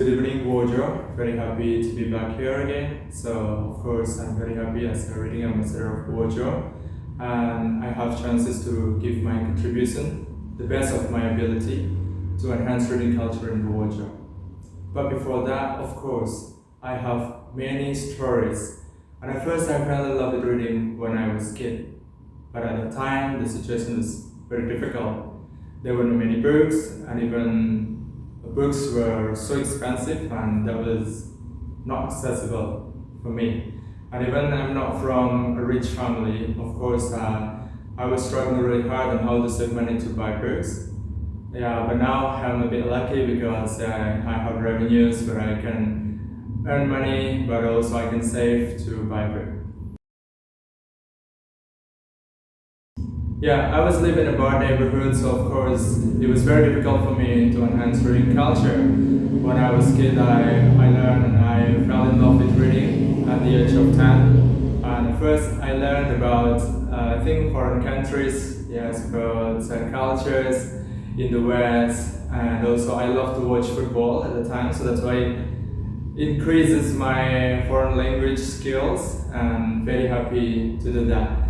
Good evening, Juara. Very happy to be back here again. So, of course, I'm very happy as a reading ambassador of Juara, and I have chances to give my contribution, the best of my ability, to enhance reading culture in Purworejo. But before that, of course, I have many stories. And at first, I fell in love with reading when I was a kid. But at the time, the situation was very difficult. There were not many books, and even books were so expensive, and that was not accessible for me. And even I'm not from a rich family, of course, I was struggling really hard on how to save money to buy books. Yeah, but now I'm a bit lucky because I have revenues where I can earn money, but also I can save to buy books. Yeah, I was living in a bar neighborhood, so of course it was very difficult for me to enhance reading culture. When I was a kid, I learned and I fell in love with reading at the age of 10. And first I learned about, I think, foreign countries, yes, about cultures in the West, and also I love to watch football at the time, so that's why it increases my foreign language skills, and very happy to do that.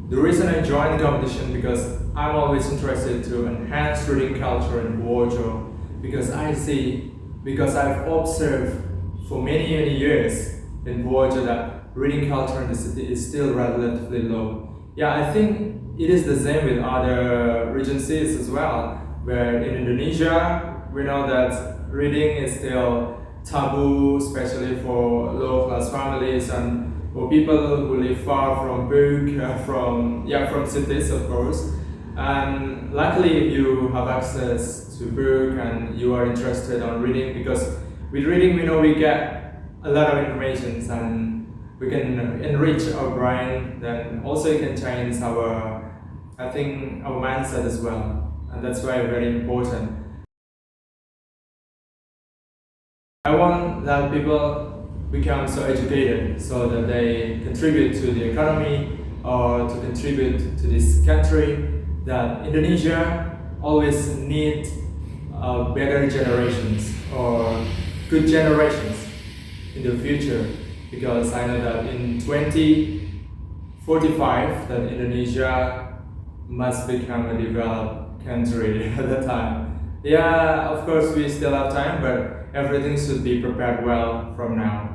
The reason I joined the competition because I'm always interested to enhance reading culture in Purworejo, because I've observed for many years in Purworejo that reading culture in the city is still relatively low. Yeah, I think it is the same with other regencies as well, where in Indonesia we know that reading is still taboo, especially for low class families and for people who live far from from cities, of course. And luckily, if you have access to book and you are interested on reading, because with reading we know we get a lot of information and we can enrich our brain. Then also it can change our mindset as well, and that's why very important. I want that people become so educated so that they contribute to the economy or to contribute to this country, that Indonesia always need better generations or good generations in the future, because I know that in 2045 that Indonesia must become a developed country at the time. Yeah, of course we still have time, but everything should be prepared well from now.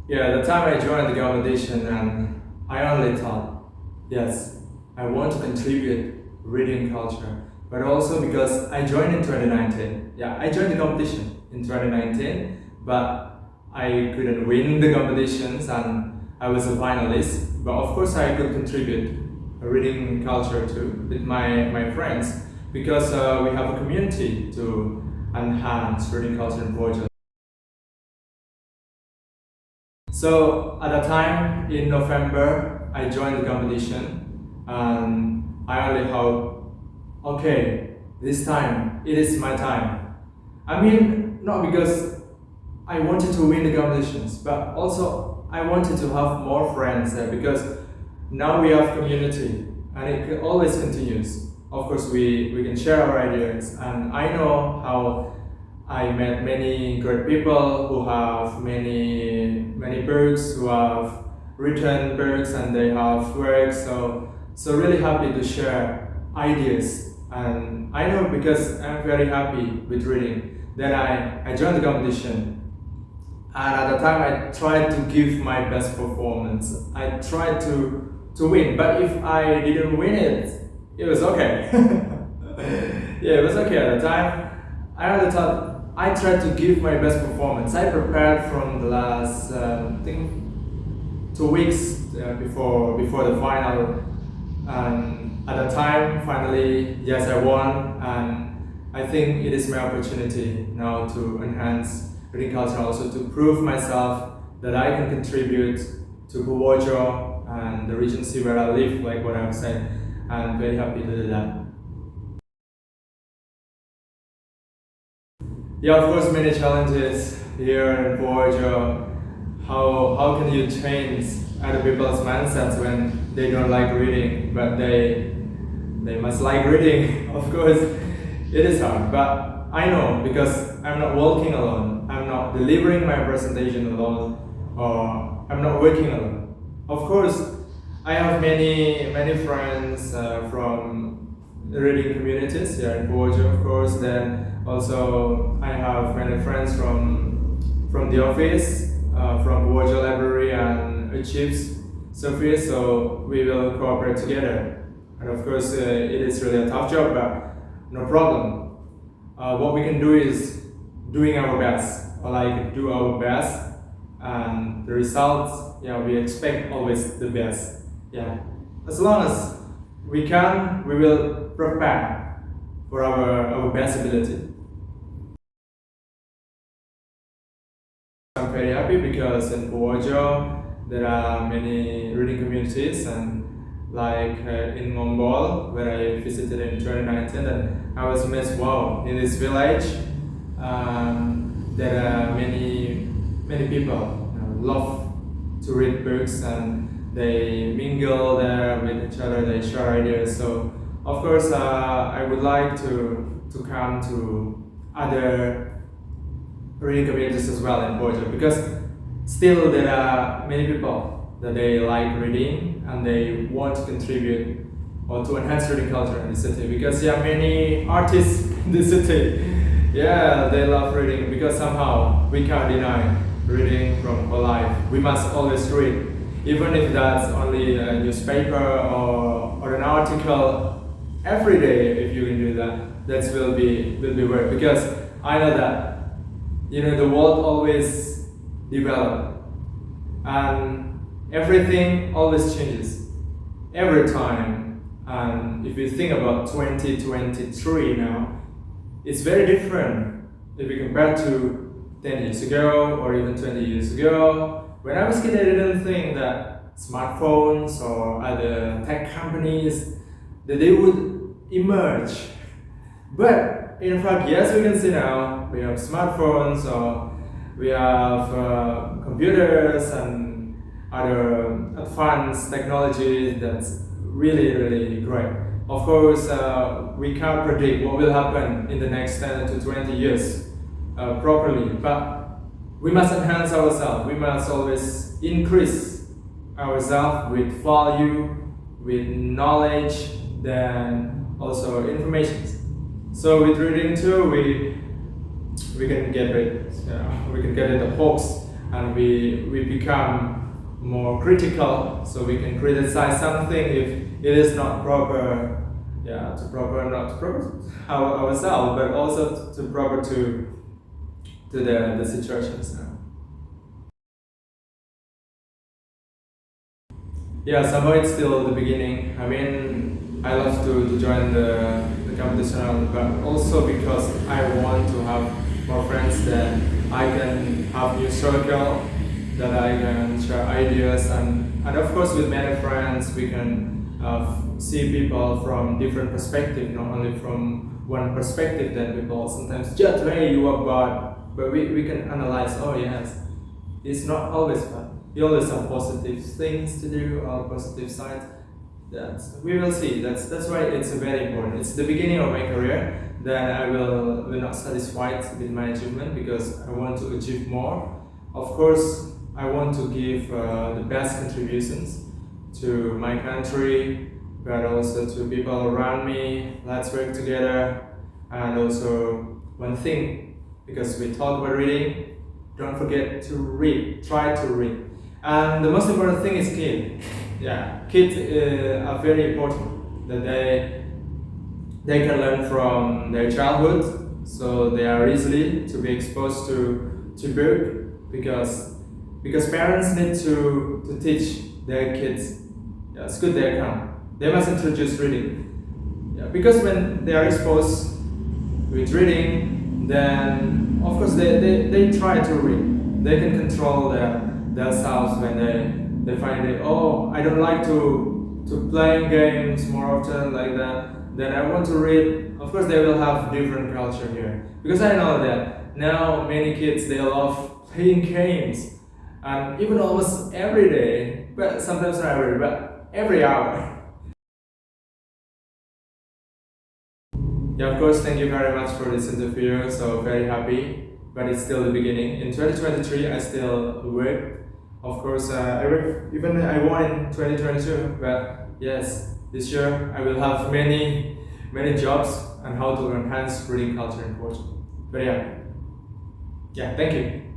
Yeah, the time I joined the competition, and I only thought, yes, I want to contribute reading culture, but also because I joined in 2019. Yeah, I joined the competition in 2019, but I couldn't win the competitions, and I was a finalist. But of course, I could contribute reading culture too with my friends, because we have a community to enhance reading culture in Purworejo. So at the time in November, I joined the competition, and I only hope, okay, this time it is my time. I mean, not because I wanted to win the competitions, but also I wanted to have more friends there, because now we have community and it always continues. Of course, we can share our ideas, and I know how I met many great people who have many books, who have written books, and they have work. So really happy to share ideas. And I know, because I'm very happy with reading, then I joined the competition. And at the time I tried to give my best performance. I tried to win, but if I didn't win it, it was okay. Yeah, it was okay at the time. I only thought I tried to give my best performance. I prepared from the last, 2 weeks before the final, and at the time, finally, yes, I won, and I think it is my opportunity now to enhance reading culture, also to prove myself that I can contribute to Purworejo and the regency where I live, like what I'm saying. I'm very happy to do that. Yeah, of course, many challenges here in Purworejo. How can you change other people's mindsets when they don't like reading, but they they must like reading. Of course, it is hard, but I know because I'm not working alone. I'm not delivering my presentation alone, or I'm not working alone. Of course, I have many friends from reading communities here in Purworejo, of course. Then also I have many friends from the office, from Purworejo Library and Achieves Service. So we will cooperate together. And of course, it is really a tough job, but no problem. What we can do is doing our best, or like do our best, and the results, yeah, we expect always the best. Yeah, as long as we can, we will prepare for our best ability. I'm very happy because in Purworejo there are many reading communities, and like in Ngombol where I visited in 2019, and I was amazed. Wow, in this village there are many people love to read books, and they mingle there with each other. They share ideas. So of course I would like to come to other reading communities as well in Portugal, because still there are many people that they like reading and they want to contribute or to enhance reading culture in the city, because yeah, many artists in the city, yeah, they love reading, because somehow we can't deny reading from our life. We must always read, even if that's only a newspaper or an article every day. If you can do that, that will be worth, because I know that the world always develop, and everything always changes every time. And if you think about 2023 now, it's very different if you compare to 10 years ago or even 20 years ago. When I was a kid, I didn't think that smartphones or other tech companies that they would emerge. But in fact, yes, we can see now we have smartphones, or we have computers and other advanced technology that's really great. Of course, we can't predict what will happen in the next 10 to 20 years properly, but we must enhance ourselves. We must always increase ourselves with value, with knowledge, then also information. So with reading too, we can get rid, we can get rid of hoax, and we become more critical. So we can criticize something if it is not proper, not to proper ourselves, but also to proper to the situations now. Yeah, somehow it's still the beginning. I mean, I love to join the competition, but also because I want to have more friends, that I can have new circle, that I can share ideas, and of course with many friends we can see people from different perspectives, not only from one perspective that people sometimes judge, hey, you are bad, but we can analyze, oh yes, it's not always bad. You always have positive things to do, or positive sides. That we will see. That's why it's very important. It's the beginning of my career. Then I will not satisfied with my achievement, because I want to achieve more. Of course, I want to give the best contributions to my country, but also to people around me. Let's work together. And also one thing, because we talk about reading, don't forget to read. Try to read. And the most important thing is kids. Yeah, kids are very important. That they can learn from their childhood, so they are easily to be exposed to book, because parents need to teach their kids as good they can. They must introduce reading. Yeah, because when they are exposed with reading, then of course they try to read. They can control themselves when they find it, oh, I don't like to play games more often like that, then I want to read. Of course they will have different culture here, because I know that now many kids, they love playing games, and even almost every day, but sometimes not every, but every hour. Yeah, of course, thank you very much for this interview. So very happy, but it's still the beginning. In 2023, I still work. Of course, I work, even I won in 2022, but yes, this year I will have many jobs and how to enhance reading culture in Portugal. But yeah, thank you.